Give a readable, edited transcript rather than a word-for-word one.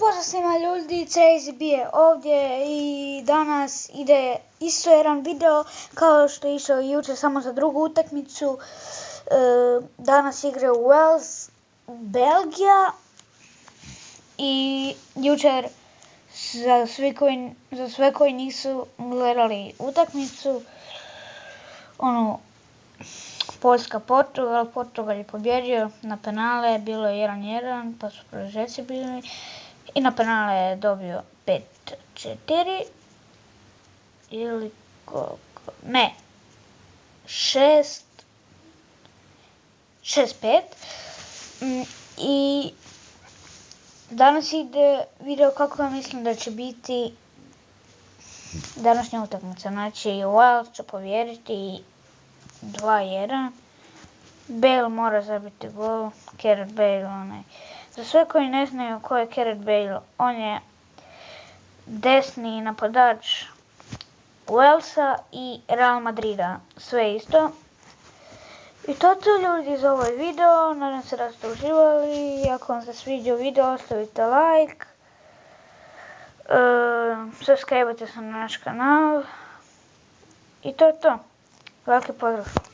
Pozdrav svima ljudi, Crazy je ovdje i danas ide isto jedan video kao što je išao jučer samo za drugu utakmicu. Danas igra u Wales, Belgija i jučer za sve koji nisu gledali utakmicu, Poljska-Portugal je pobjedio na penale, bilo je 1-1, pa su produžeci bili i na penale je dobio 5-4 ili koliko, ne, 6-5 i danas ide video kako ja mislim da će biti današnja utakmica. Znači Wales će pobijediti 2-1. Bale mora zabiti gol, Gareth Bale Za sve koji ne znaju ko je Gareth Bale, on je desni napadač Walesa i Real Madrida, sve isto. I to je to ljudi za ovaj video, nadam se da ste uživali, ako vam se sviđa video ostavite like, subscribe se na naš kanal i to je to. Veliki pozdrav!